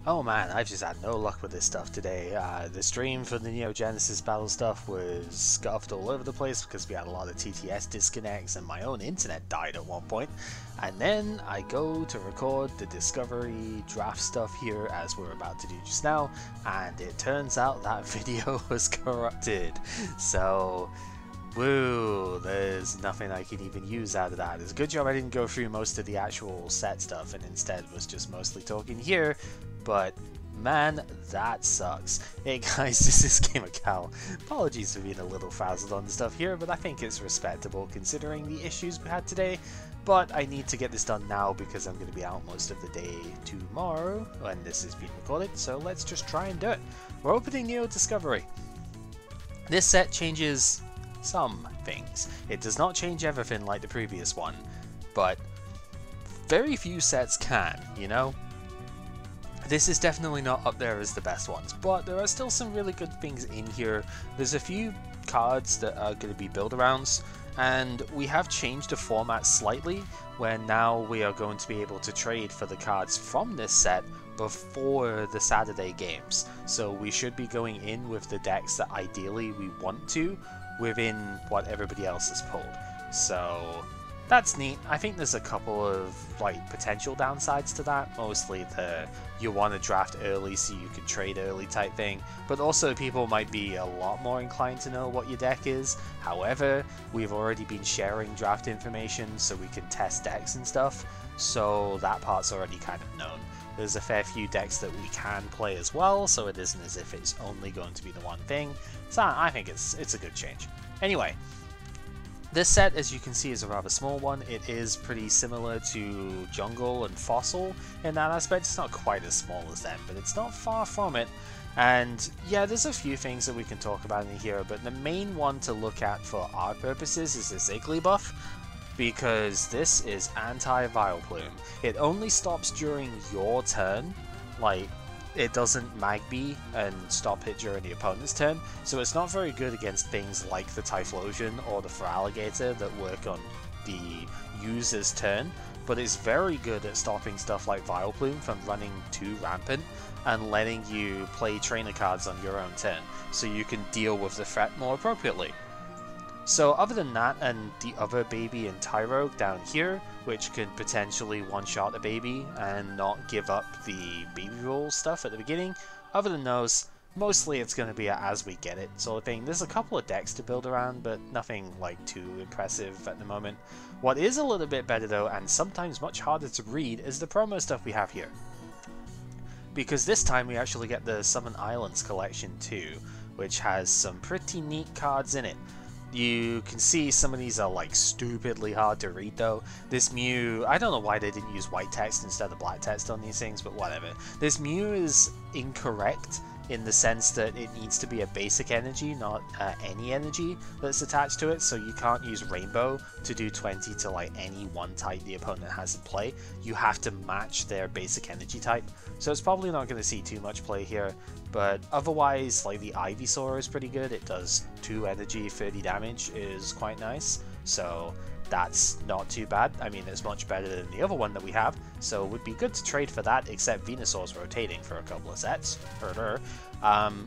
Oh man, I've just had no luck with this stuff today. The stream for the Neo Genesis battle stuff was scuffed all over the place because we had a lot of TTS disconnects and my own internet died at one point. And then I go to record the Discovery draft stuff here as we're about to do just now, and it turns out that video was corrupted. So, woo, there's nothing I can even use out of that. It's a good job I didn't go through most of the actual set stuff and instead was just mostly talking here. But man, that sucks. Hey guys, this is GamerCal. Apologies for being a little frazzled on the stuff here, but I think it's respectable considering the issues we had today. But I need to get this done now because I'm going to be out most of the day tomorrow when this is being recorded, so let's just try and do it. We're opening Neo Discovery. This set changes some things. It does not change everything like the previous one, but very few sets can, you know? This is definitely not up there as the best ones, but there are still some really good things in here. There's a few cards that are going to be build-arounds, and we have changed the format slightly, where now we are going to be able to trade for the cards from this set before the Saturday games. So we should be going in with the decks that ideally we want to, within what everybody else has pulled. So that's neat. I think there's a couple of like potential downsides to that, mostly the you want to draft early so you can trade early type thing, but also people might be a lot more inclined to know what your deck is. However, we've already been sharing draft information so we can test decks and stuff, so that part's already kind of known. There's a fair few decks that we can play as well, so it isn't as if it's only going to be the one thing, so I think it's a good change. Anyway, this set, as you can see, is a rather small one. It is pretty similar to Jungle and Fossil in that aspect. It's not quite as small as them, but it's not far from it. And yeah, there's a few things that we can talk about in here, but the main one to look at for our purposes is this Igglybuff, because this is Anti-Vileplume. It only stops during your turn, like it doesn't Magby and stop it during the opponent's turn, so it's not very good against things like the Typhlosion or the Feraligatr that work on the user's turn, but it's very good at stopping stuff like Vileplume from running too rampant and letting you play trainer cards on your own turn, so you can deal with the threat more appropriately. So other than that, and the other baby in Tyrogue down here, which could potentially one-shot a baby and not give up the baby roll stuff at the beginning, other than those, mostly it's going to be a as we get it sort of thing. There's a couple of decks to build around, but nothing like too impressive at the moment. What is a little bit better though, and sometimes much harder to read, is the promo stuff we have here. Because this time we actually get the Summon Islands collection too, which has some pretty neat cards in it. You can see some of these are like stupidly hard to read though. This Mew, I don't know why they didn't use white text instead of black text on these things, but whatever. This Mew is incorrect in the sense that it needs to be a basic energy, not any energy that's attached to it, so you can't use Rainbow to do 20 to like any one type the opponent has in play. You have to match their basic energy type, so it's probably not going to see too much play here, but otherwise, like the Ivysaur is pretty good. It does 2 energy, 30 damage, is quite nice, so that's not too bad. I mean, it's much better than the other one that we have, so it would be good to trade for that, except Venusaur's rotating for a couple of sets.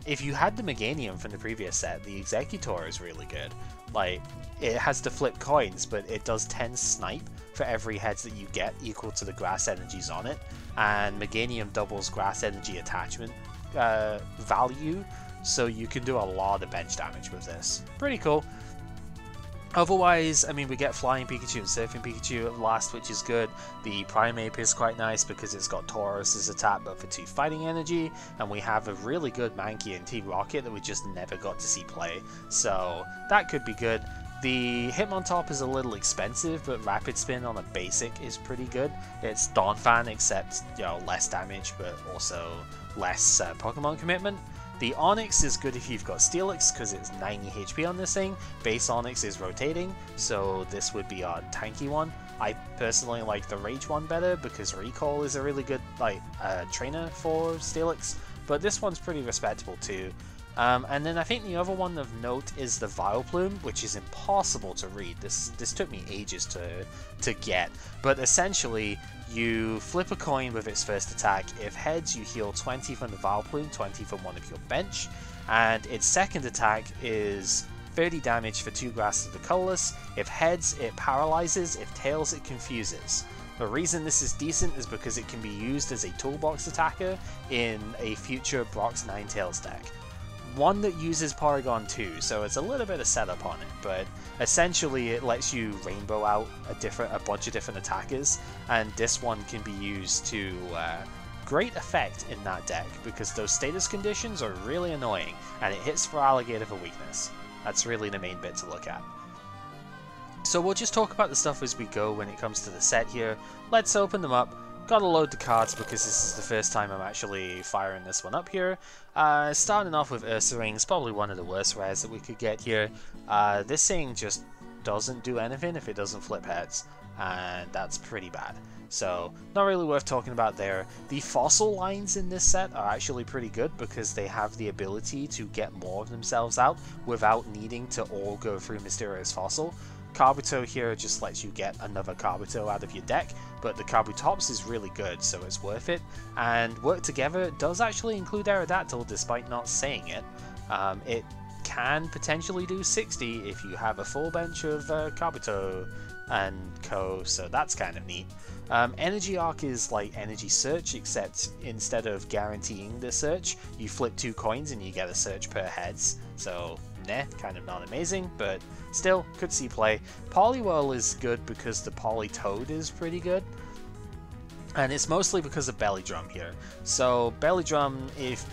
If you had the Meganium from the previous set, the Executor is really good. Like, it has to flip coins, but it does 10 snipe for every heads that you get equal to the grass energies on it, and Meganium doubles grass energy attachment value, so you can do a lot of bench damage with this. Pretty cool. Otherwise, I mean, we get Flying Pikachu and Surfing Pikachu at last, which is good. The Primeape is quite nice because it's got Tauros as attack but for 2 fighting energy, and we have a really good Mankey and T-Rocket that we just never got to see play, so that could be good. The Hitmontop is a little expensive, but Rapid Spin on a basic is pretty good. It's Donphan, except, you know, less damage, but also less Pokemon commitment. The Onix is good if you've got Steelix, because it's 90 HP on this thing. Base Onix is rotating, so this would be our tanky one. I personally like the Rage one better, because Recall is a really good trainer for Steelix, but this one's pretty respectable too. And then I think the other one of note is the Vileplume, which is impossible to read. This took me ages to get, but essentially You flip a coin with its first attack. If heads, you heal 20 from the Vileplume, 20 from one of your bench, and its second attack is 30 damage for 2 grass of the colorless. If heads, it paralyzes. If tails, it confuses. The reason this is decent is because it can be used as a toolbox attacker in a future Brock's Ninetales deck. One that uses Porygon too, so it's a little bit of setup on it, but essentially it lets you rainbow out a bunch of different attackers, and this one can be used to great effect in that deck because those status conditions are really annoying, and it hits for Alligator for weakness. That's really the main bit to look at. So we'll just talk about the stuff as we go when it comes to the set here. Let's open them up. Gotta load the cards because this is the first time I'm actually firing this one up here. Starting off with Ursaring's, probably one of the worst rares that we could get here. This thing just doesn't do anything if it doesn't flip heads, and that's pretty bad. So, not really worth talking about there. The fossil lines in this set are actually pretty good because they have the ability to get more of themselves out without needing to all go through Mysterious Fossil. Kabuto here just lets you get another Kabuto out of your deck, but the Kabutops is really good, so it's worth it. And Work Together does actually include Aerodactyl despite not saying it. It can potentially do 60 if you have a full bench of Kabuto and co, so that's kind of neat. Energy Arc is like Energy Search, except instead of guaranteeing the search, you flip 2 coins and you get a search per heads, so kind of not amazing, but still, could see play. Poliwhirl is good because the Politoed is pretty good, and it's mostly because of Belly Drum here. So Belly Drum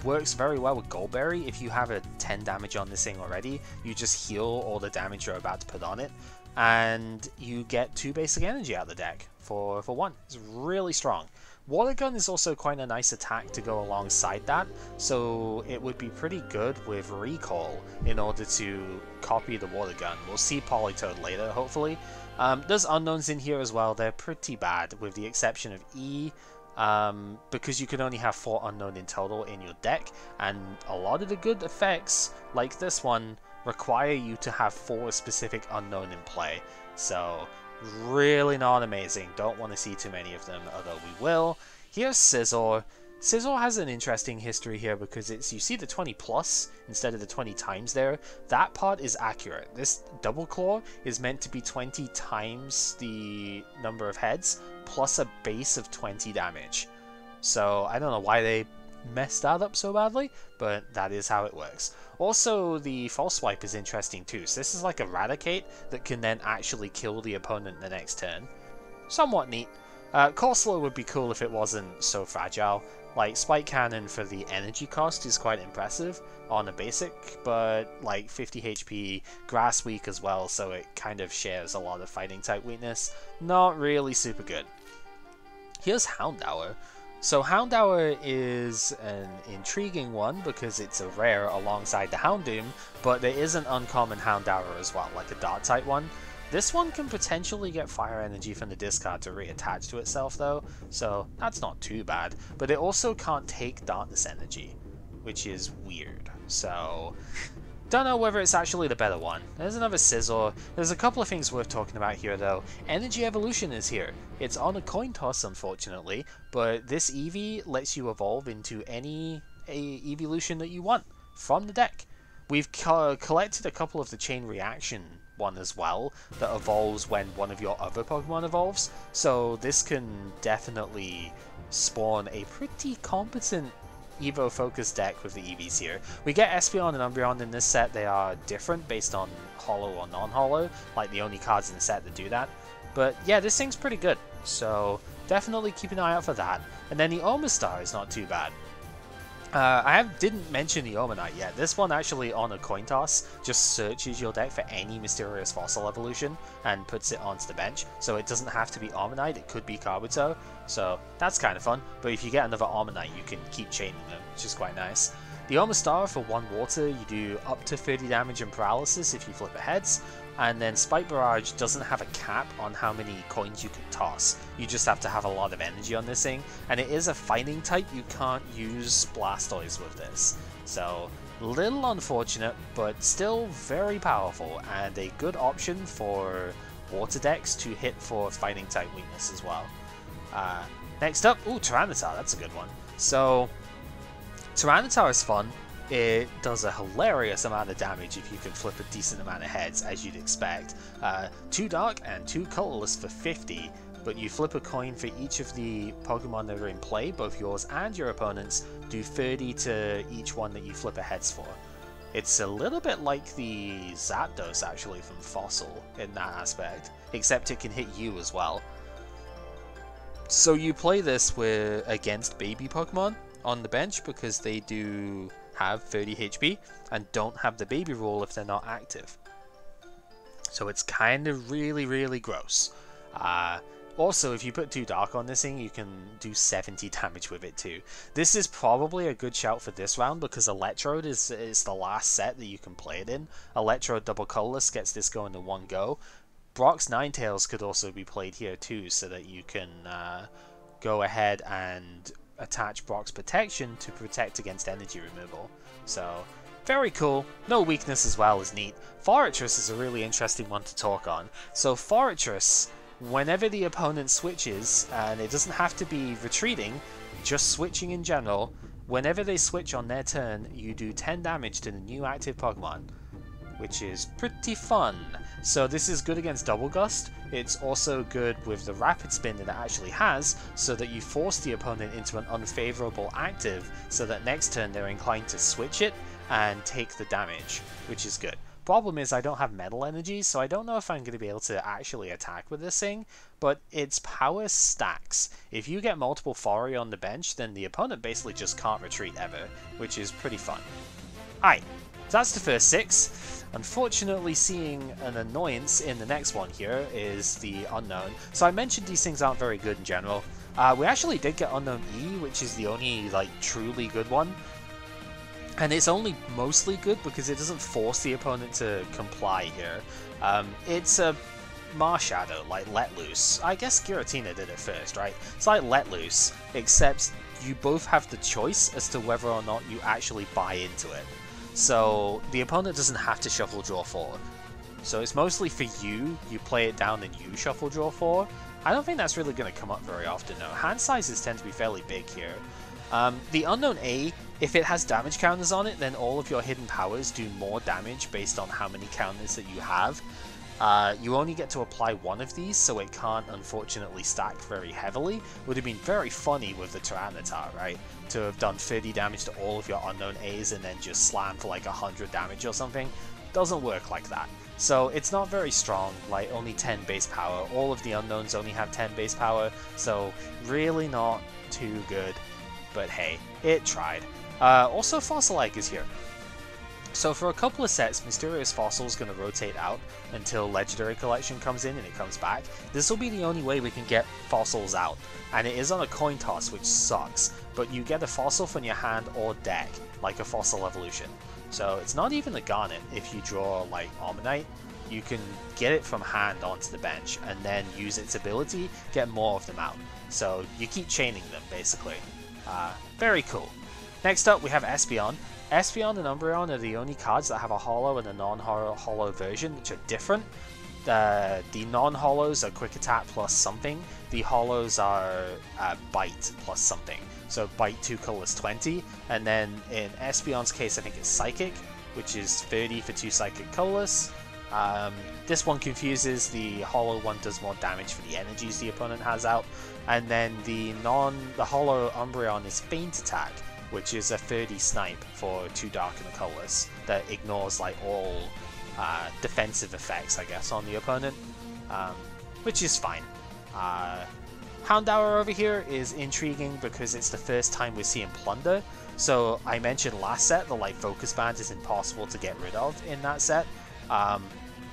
works very well with Goldberry. If you have a 10 damage on this thing already, you just heal all the damage you're about to put on it, and you get 2 basic energy out of the deck for 1. It's really strong. Water Gun is also quite a nice attack to go alongside that, so it would be pretty good with Recall in order to copy the Water Gun. We'll see Politoed later, hopefully. There's unknowns in here as well. They're pretty bad, with the exception of E, because you can only have 4 unknown in total in your deck, and a lot of the good effects, like this one, require you to have 4 specific unknown in play. So really not amazing. Don't want to see too many of them, although we will. Here's Scizor. Scizor has an interesting history here because you see the 20 plus instead of the 20 times there. That part is accurate. This Double Claw is meant to be 20 times the number of heads plus a base of 20 damage. So I don't know why they messed that up so badly, but that is how it works. Also, the False Swipe is interesting too. So this is like Eradicate that can then actually kill the opponent the next turn. Somewhat neat. Corsola would be cool if it wasn't so fragile. Like, Spike Cannon for the energy cost is quite impressive on a basic, but like 50 HP, Grass weak as well, so it kind of shares a lot of fighting type weakness. Not really super good. Here's Houndour. So Houndour is an intriguing one because it's a rare alongside the Houndoom, but there is an uncommon Houndour as well, like a Dart type one. This one can potentially get fire energy from the discard to reattach to itself though, so that's not too bad. But it also can't take darkness energy, which is weird. So don't know whether it's actually the better one. There's another Scizor. There's a couple of things worth talking about here though. Energy Evolution is here. It's on a coin toss unfortunately, but this Eevee lets you evolve into any evolution that you want from the deck. We've collected a couple of the Chain Reaction one as well that evolves when one of your other Pokemon evolves, so this can definitely spawn a pretty competent Evo focused deck with the Eevees here. We get Espeon and Umbreon in this set. They are different based on holo or non-holo, like the only cards in the set that do that. But yeah, this thing's pretty good, so definitely keep an eye out for that. And then the Omastar is not too bad. I didn't mention the Omanite yet. This one actually on a coin toss just searches your deck for any Mysterious Fossil evolution and puts it onto the bench. So it doesn't have to be Omanite, it could be Kabuto. So that's kind of fun. But if you get another Omanite, you can keep chaining them, which is quite nice. The Omastar, for 1 water, you do up to 30 damage and paralysis if you flip it heads. And then Spike Barrage doesn't have a cap on how many coins you can toss. You just have to have a lot of energy on this thing. And it is a fighting type, you can't use Blastoise with this. So, little unfortunate, but still very powerful. And a good option for water decks to hit for fighting type weakness as well. Next up, ooh, Tyranitar, that's a good one. So, Tyranitar is fun. It does a hilarious amount of damage if you can flip a decent amount of heads, as you'd expect. 2 Dark and 2 Colorless for 50, but you flip a coin for each of the Pokemon that are in play, both yours and your opponent's, do 30 to each one that you flip a heads for. It's a little bit like the Zapdos actually from Fossil in that aspect, except it can hit you as well. So you play this against baby Pokemon on the bench because they do have 30 HP and don't have the baby rule if they're not active. So it's kind of really gross. Also, if you put 2 Dark on this thing, you can do 70 damage with it too. This is probably a good shout for this round because Electrode is the last set that you can play it in. Electrode double colorless gets this going in one go. Brock's Ninetales could also be played here too, so that you can go ahead and attach Brock's Protection to protect against energy removal. So, very cool. No weakness as well is neat. Forretress is a really interesting one to talk on. So Forretress, whenever the opponent switches, and it doesn't have to be retreating, just switching in general, whenever they switch on their turn, you do 10 damage to the new active Pokemon, which is pretty fun. So this is good against Double Gust. It's also good with the Rapid Spin that it actually has, so that you force the opponent into an unfavorable active, so that next turn they're inclined to switch it and take the damage, which is good. Problem is I don't have Metal Energy, so I don't know if I'm going to be able to actually attack with this thing, but its power stacks. If you get multiple Fori on the bench, then the opponent basically just can't retreat ever, which is pretty fun. Alright, so that's the first 6. Unfortunately, seeing an annoyance in the next one here is the Unknown. So I mentioned these things aren't very good in general. We actually did get Unknown E, which is the only truly good one. And it's only mostly good because it doesn't force the opponent to comply here. It's a Marshadow, like Let Loose. I guess Giratina did it first, right? It's like Let Loose, except you both have the choice as to whether or not you actually buy into it. So the opponent doesn't have to shuffle draw 4. So it's mostly for you, you play it down and you shuffle draw 4. I don't think that's really going to come up very often though. Hand sizes tend to be fairly big here. The Unknown A, if it has damage counters on it, then all of your hidden powers do more damage based on how many counters that you have. You only get to apply one of these, so it can't unfortunately stack very heavily. Would have been very funny with the Tyranitar, right? To have done 30 damage to all of your Unknown A's and then just slam for like 100 damage or something. Doesn't work like that. So it's not very strong, like only 10 base power. All of the Unknowns only have 10 base power, so really not too good. But hey, it tried. Also, Fossil Egg is here. So for a couple of sets, Mysterious Fossil is going to rotate out until Legendary Collection comes in and it comes back. This will be the only way we can get fossils out, and it is on a coin toss, which sucks, but you get a fossil from your hand or deck, like a Fossil Evolution. So it's not even a Garnet. If you draw like Omanyte, you can get it from hand onto the bench and then use its ability, get more of them out. So you keep chaining them, basically. Very cool. Next up, we have Espeon. Espeon and Umbreon are the only cards that have a holo and a non-holo version, which are different. The non-holos are Quick Attack plus something. The holos are Bite plus something. So Bite 2 colorless 20, and then in Espeon's case I think it's Psychic, which is 30 for 2 Psychic colorless. This one confuses. The holo one does more damage for the energies the opponent has out, and then the holo Umbreon is Feint Attack, which is a 30 snipe for 2 Dark and a colorless that ignores like all defensive effects, I guess, on the opponent, which is fine. Houndour over here is intriguing because it's the first time we're seeing Plunder. So I mentioned last set the Focus Band is impossible to get rid of in that set.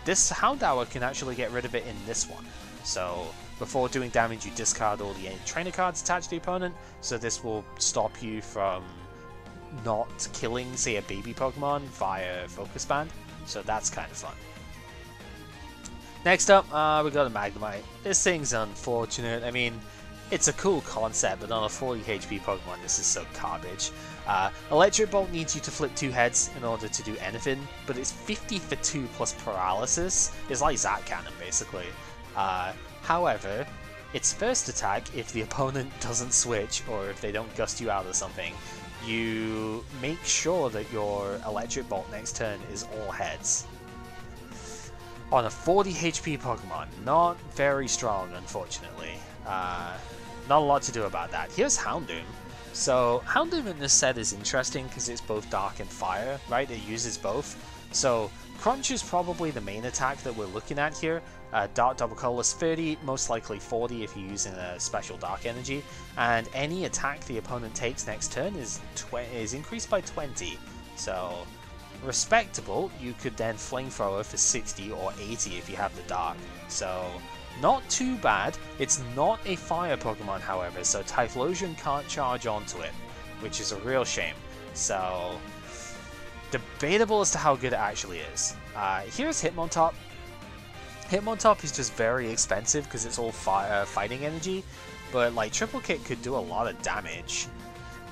This Houndour can actually get rid of it in this one. So before doing damage, you discard all the trainer cards attached to the opponent, so this will stop you from not killing, say, a baby Pokemon via Focus Band. So that's kind of fun. Next up, we got a Magnemite. This thing's unfortunate. I mean, it's a cool concept, but on a 40 HP Pokemon, this is so garbage. Electric Bolt needs you to flip 2 heads in order to do anything, but it's 50 for 2 plus Paralysis. It's like Zap Cannon, basically. However, its first attack, if the opponent doesn't switch or if they don't gust you out or something, you make sure that your Electric Bolt next turn is all heads. On a 40 HP Pokemon, not very strong, unfortunately. Not a lot to do about that. Here's Houndoom. So Houndoom in this set is interesting because it's both Dark and Fire, right? It uses both. So Crunch is probably the main attack that we're looking at here. Dark Double Colorless 30, most likely 40 if you're using a special Dark Energy. And any attack the opponent takes next turn is increased by 20. So respectable. You could then Flamethrower for 60 or 80 if you have the Dark. So not too bad. It's not a fire Pokemon, however, so Typhlosion can't charge onto it, which is a real shame. So debatable as to how good it actually is. Here's Hitmontop. Hitmontop is just very expensive because it's all fighting energy, but like Triple Kick could do a lot of damage.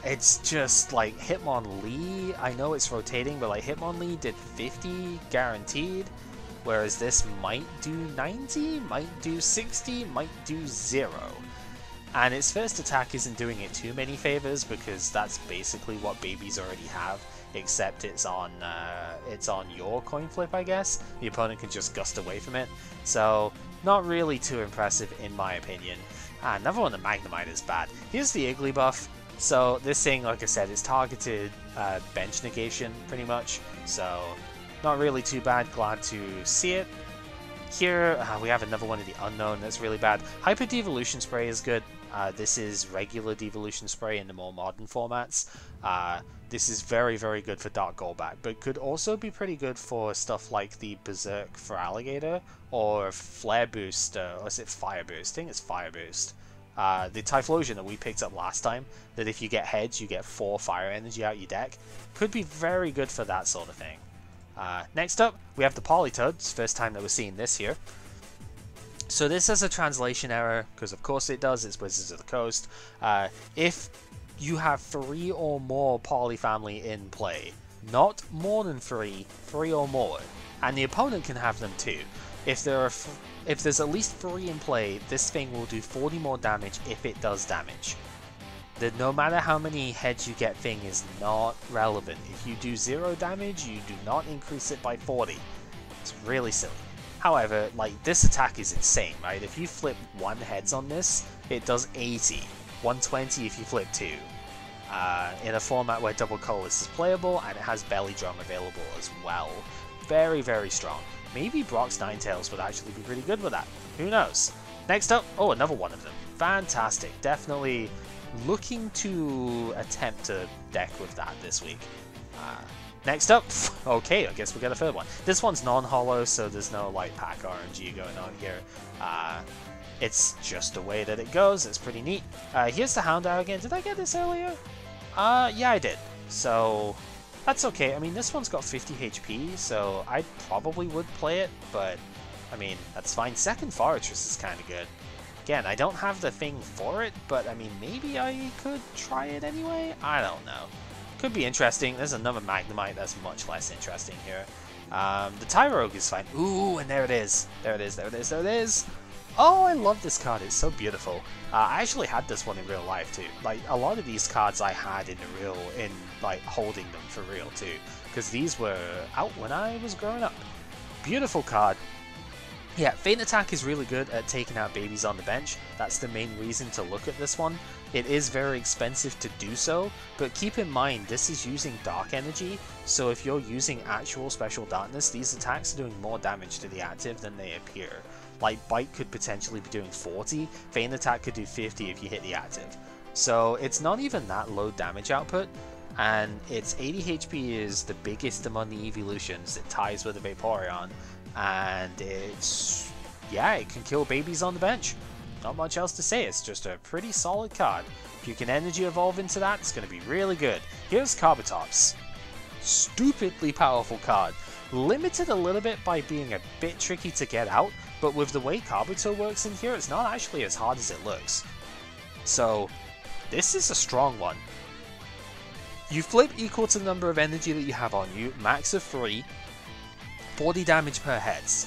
It's just like Hitmonlee, I know it's rotating, but like Hitmonlee did 50 guaranteed, whereas this might do 90, might do 60, might do 0. And its first attack isn't doing it too many favors because that's basically what babies already have, except it's on your coin flip, I guess. The opponent can just gust away from it, so not really too impressive in my opinion. Another one, the Magnemite, is bad. Here's the Igglybuff. So this thing, like I said, is targeted bench negation pretty much, so not really too bad. Glad to see it. Here we have another one of the unknown that's really bad. Hyper Devolution Spray is good. This is regular Devolution Spray in the more modern formats. This is very, very good for Dark Golbat, but could also be pretty good for stuff like the Berserk for Alligator, or Flare Boost, or is it Fire Boost? I think it's Fire Boost. The Typhlosion that we picked up last time, that if you get heads, you get 4 fire energy out your deck, could be very good for that sort of thing. Next up, we have the Politoed. It's the first time that we're seeing this here. So this has a translation error, because of course it does, it's Wizards of the Coast. If you have 3 or more Polyfamily in play, not more than 3, 3 or more, and the opponent can have them too. If there's at least 3 in play, this thing will do 40 more damage if it does damage. No matter how many heads you get thing is not relevant. If you do 0 damage, you do not increase it by 40. It's really silly. However, like, this attack is insane, right? If you flip 1 heads on this, it does 80. 120 if you flip 2. In a format where Double Colorless is playable, and it has Belly Drum available as well. Very, very strong. Maybe Brock's Ninetales would actually be pretty good with that. Who knows? Next up, oh, another one of them. Fantastic. Definitely looking to attempt to deck with that this week. Next up, okay, I guess we got a third one. This one's non-holo, so there's no like pack RNG going on here. It's just the way that it goes. It's pretty neat. Here's the Houndour again. Did I get this earlier? Yeah, I did. So that's okay. I mean, this one's got 50 HP, so I probably would play it, but I mean, that's fine. Second Forretress is kind of good. Again, I don't have the thing for it, but I mean, maybe I could try it anyway? I don't know. Could be interesting. There's another Magnemite that's much less interesting here. The Tyrogue is fine. Ooh, and there it is. There it is, there it is, there it is. Oh, I love this card. It's so beautiful. I actually had this one in real life too. Like, a lot of these cards I had like, holding them for real too. Because these were out when I was growing up. Beautiful card. Yeah, Feint Attack is really good at taking out babies on the bench. That's the main reason to look at this one. It is very expensive to do so, but keep in mind this is using Dark Energy, so if you're using actual Special Darkness, these attacks are doing more damage to the active than they appear. Like, Bite could potentially be doing 40, Feint Attack could do 50 if you hit the active. So it's not even that low damage output, and its 80 HP is the biggest among the evolutions. It ties with a Vaporeon, and it's, yeah, it can kill babies on the bench. Not much else to say, it's just a pretty solid card. If you can Energy Evolve into that, it's going to be really good. Here's Kabutops. Stupidly powerful card. Limited a little bit by being a bit tricky to get out, but with the way Kabuto works in here, it's not actually as hard as it looks. So, this is a strong one. You flip equal to the number of energy that you have on you, max of 3, 40 damage per heads.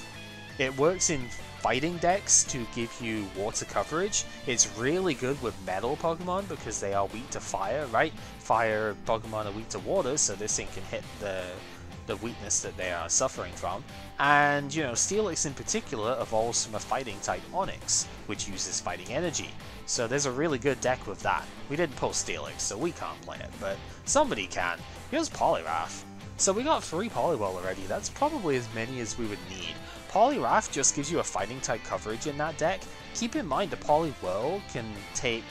It works in fighting decks to give you water coverage. It's really good with metal Pokemon because they are weak to fire, right? Fire Pokemon are weak to water, so this thing can hit the weakness that they are suffering from. And, you know, Steelix in particular evolves from a fighting type Onix, which uses fighting energy. So there's a really good deck with that. We didn't pull Steelix, so we can't play it, but somebody can. Here's Poliwrath. So we got 3 Poliwhirl already. That's probably as many as we would need. Poliwrath just gives you a fighting type coverage in that deck. Keep in mind the Poliwhirl can take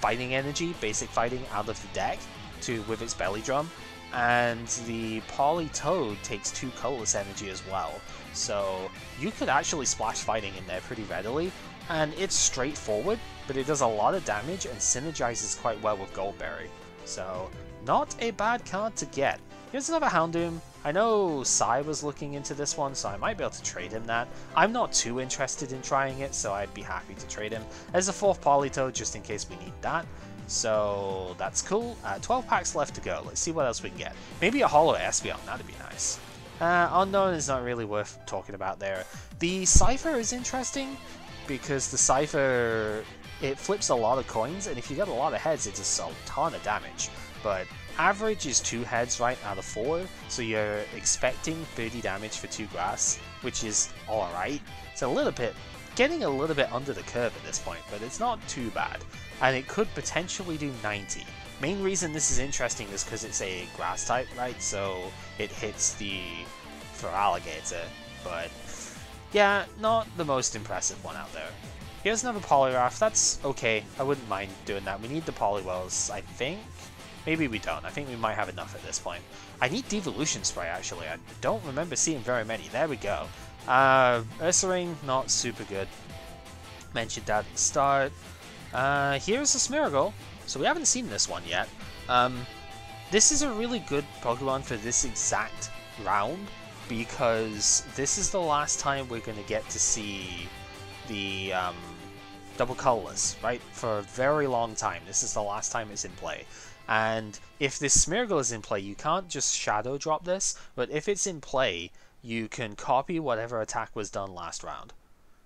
fighting energy, basic fighting, out of the deck with its belly drum. And the Politoed takes 2 colorless energy as well. So you could actually splash fighting in there pretty readily. And it's straightforward, but it does a lot of damage and synergizes quite well with Goldberry. So not a bad card to get. Here's another Houndoom. I know Sai was looking into this one, so I might be able to trade him that. I'm not too interested in trying it, so I'd be happy to trade him. There's a 4th Politoed just in case we need that. So that's cool. 12 packs left to go. Let's see what else we can get. Maybe a Holo Espeon, that'd be nice. Unknown is not really worth talking about there. The Cypher is interesting because the Cypher, it flips a lot of coins, and if you get a lot of heads, it does a ton of damage. But average is 2 heads right out of 4, so you're expecting 30 damage for 2 grass, which is alright. It's a little bit, getting a little bit under the curve at this point, but it's not too bad. And it could potentially do 90. Main reason this is interesting is because it's a grass type, right? So it hits the Feraligatr, but yeah, not the most impressive one out there. Here's another Poliwrath. That's okay. I wouldn't mind doing that. We need the Poliwhells, I think. Maybe we don't. I think we might have enough at this point. I need Devolution Spray, actually. I don't remember seeing very many. There we go. Ursaring, not super good. Mentioned that at the start. Here's a Smeargle. So we haven't seen this one yet. This is a really good Pokemon for this exact round, because this is the last time we're going to get to see the double colorless, right? For a very long time. This is the last time it's in play. And if this Smeargle is in play, you can't just Shadow Drop this, but if it's in play, you can copy whatever attack was done last round.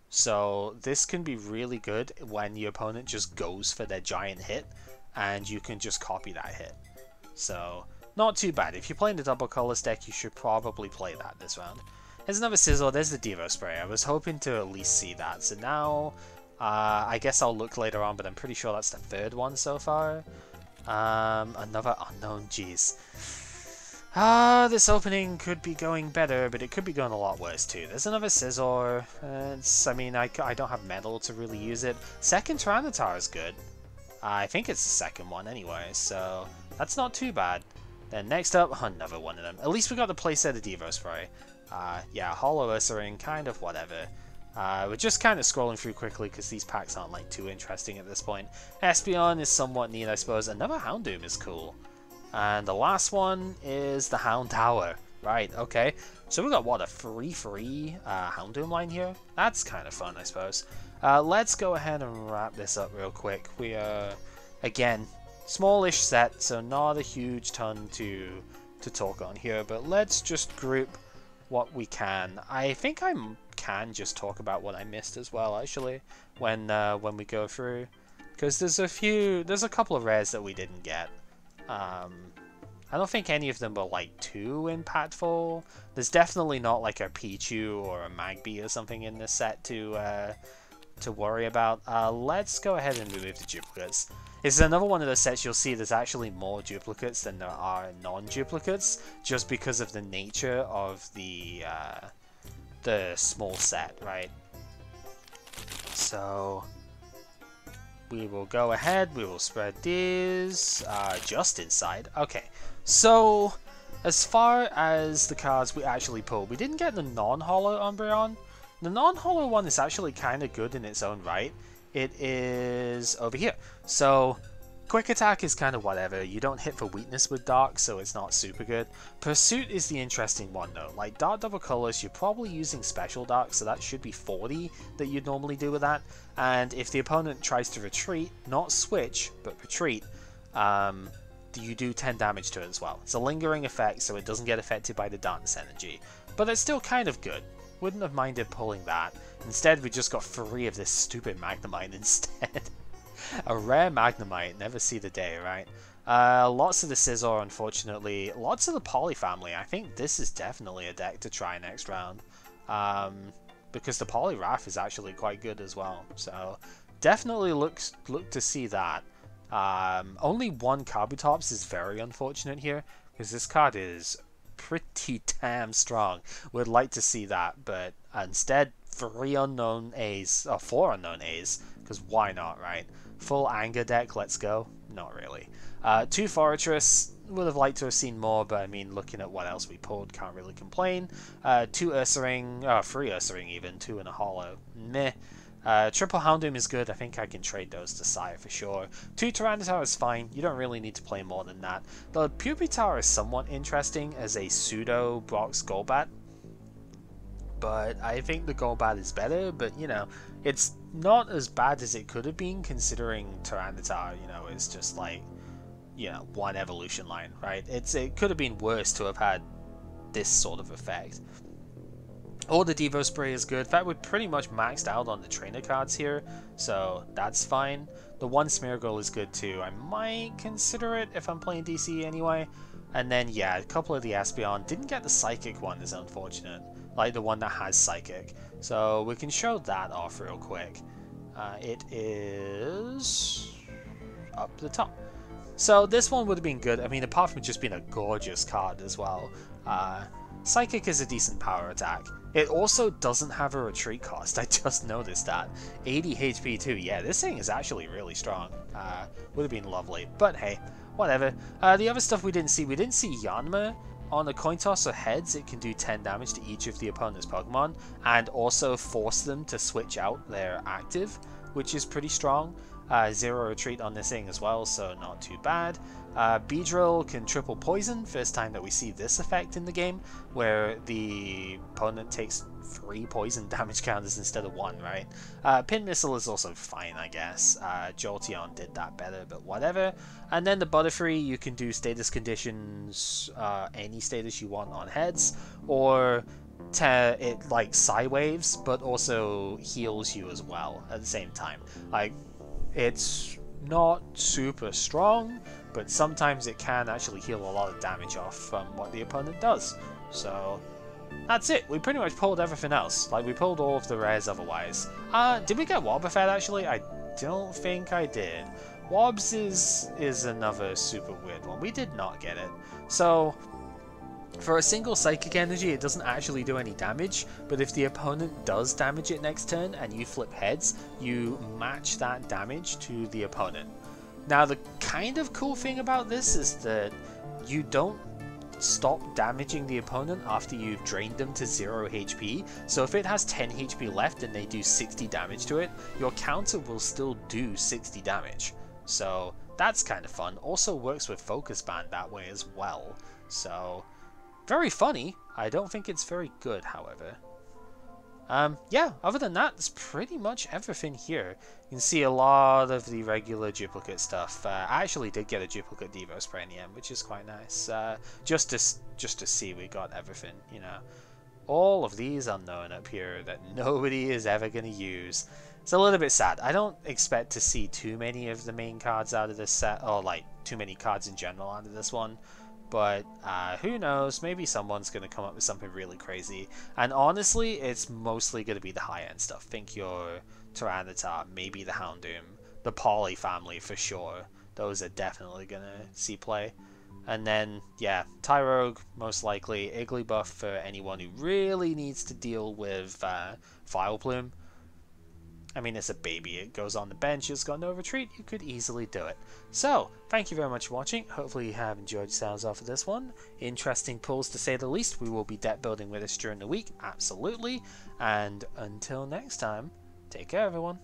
So this can be really good when your opponent just goes for their giant hit, and you can just copy that hit. So not too bad. If you're playing the double colorless deck, you should probably play that this round. There's another Sizzle. There's the Devo Spray. I was hoping to at least see that. So now, I guess I'll look later on, but I'm pretty sure that's the 3rd one so far. Another Unknown, jeez. This opening could be going better, but it could be going a lot worse too. There's another Scizor. I mean, I don't have metal to really use it. Second Tyranitar is good. I think it's the 2nd one anyway, so that's not too bad. Then next up, another one of them. At least we got the playset of Devo Spray. Yeah, Holo Ursaring, kind of whatever. We're just kind of scrolling through quickly because these packs aren't like too interesting at this point. Espeon is somewhat neat, I suppose. Another Houndoom is cool. And the last one is the Houndour. Right, okay. So we got, what, a free Houndoom line here? That's kind of fun, I suppose. Let's go ahead and wrap this up real quick. We are, again, smallish set, so not a huge ton to talk on here. But let's just group what we can. I think I can just talk about what I missed as well, actually, when we go through. Because there's a couple of rares that we didn't get. I don't think any of them were like too impactful. There's definitely not like a Pichu or a Magby or something in this set to worry about. Let's go ahead and remove the duplicates. This is another one of those sets you'll see there's actually more duplicates than there are non-duplicates, just because of the nature of the small set, right? So we will go ahead, we will spread these just inside. Okay, so as far as the cards we actually pulled, we didn't get the non-holo Umbreon. The non-holo one is actually kind of good in its own right. It is over here. So quick attack is kind of whatever. You don't hit for weakness with Dark, so it's not super good. Pursuit is the interesting one though. Like Dark double colors, you're probably using special Dark, so that should be 40 that you'd normally do with that. And if the opponent tries to retreat, not switch, but retreat, you do 10 damage to it as well. It's a lingering effect, so it doesn't get affected by the dance energy. But it's still kind of good. Wouldn't have minded pulling that. Instead, we just got 3 of this stupid Magnemite instead. A rare Magnemite, never see the day, right? Lots of the Scizor, unfortunately. Lots of the Poly family. I think this is definitely a deck to try next round. Because the Poliwrath is actually quite good as well. So, definitely look to see that. Only 1 Kabutops is very unfortunate here, because this card is pretty damn strong. Would like to see that, but instead 3 unknown A's, or 4 unknown A's, because why not, right? Full anger deck, let's go. Not really. 2 Forretress, would have liked to have seen more, but I mean, looking at what else we pulled, can't really complain. 2 Ursaring, 3 Ursaring even, 2 in a holo, meh. Triple Houndoom is good. I think I can trade those to Sire for sure. 2 Tyranitar is fine. You don't really need to play more than that. The Pupitar is somewhat interesting as a pseudo box Golbat, but I think the Golbat is better. But you know, it's not as bad as it could have been, considering Tyranitar, you know, is just like, you know, 1 evolution line, right? It could have been worse to have had this sort of effect. All the Devo Spray is good. In fact, we're pretty much maxed out on the trainer cards here, so that's fine. The 1 Smeargle is good too. I might consider it if I'm playing DC anyway. And then, yeah, a couple of the Espeon. Didn't get the Psychic one, is unfortunate. Like the one that has Psychic. So we can show that off real quick. It is up the top. So this one would have been good. I mean, apart from just being a gorgeous card as well. Psychic is a decent power attack. It also doesn't have a retreat cost. I just noticed that. 80 HP too. Yeah, this thing is actually really strong. Would have been lovely. But hey, whatever. The other stuff we didn't see Yanma. On a coin toss or heads, it can do 10 damage to each of the opponent's Pokemon, and also force them to switch out their active, which is pretty strong. 0 retreat on this thing as well, so not too bad. Beedrill can triple poison, first time that we see this effect in the game, where the opponent takes 3 poison damage counters instead of 1, right? Pin Missile is also fine, I guess. Jolteon did that better, but whatever. And then the Butterfree, you can do status conditions, any status you want on heads, or it like Psy-Waves, but also heals you as well at the same time. Like, it's not super strong, but sometimes it can actually heal a lot of damage off from what the opponent does. So that's it. We pretty much pulled everything else. Like, we pulled all of the rares otherwise. Did we get Wobbuffet actually? I don't think I did. Wobbs is another super weird one. We did not get it. So for a single Psychic Energy, it doesn't actually do any damage, but if the opponent does damage it next turn and you flip heads, you match that damage to the opponent. Now, the kind of cool thing about this is that you don't stop damaging the opponent after you've drained them to 0 HP, so if it has 10 HP left and they do 60 damage to it, your counter will still do 60 damage. So that's kind of fun. Also works with Focus Band that way as well. So very funny. I don't think it's very good, however. Yeah, other than that, that's pretty much everything here. You can see a lot of the regular duplicate stuff. I actually did get a duplicate Devo Spray in the end, which is quite nice. Just to see we got everything, you know. All of these unknown up here that nobody is ever going to use. It's a little bit sad. I don't expect to see too many of the main cards out of this set, or like too many cards in general out of this one. But who knows, maybe someone's going to come up with something really crazy. And honestly, it's mostly going to be the high-end stuff. Think your Tyranitar, maybe the Houndoom, the Poly family for sure. Those are definitely going to see play. And then, yeah, Tyrogue, most likely. Igglybuff for anyone who really needs to deal with Vileplume. I mean, it's a baby. It goes on the bench. It's got no retreat. You could easily do it. So, thank you very much for watching. Hopefully you have enjoyed yourselves off of this one. Interesting pulls to say the least. We will be deck building with us during the week. Absolutely. And until next time, take care everyone.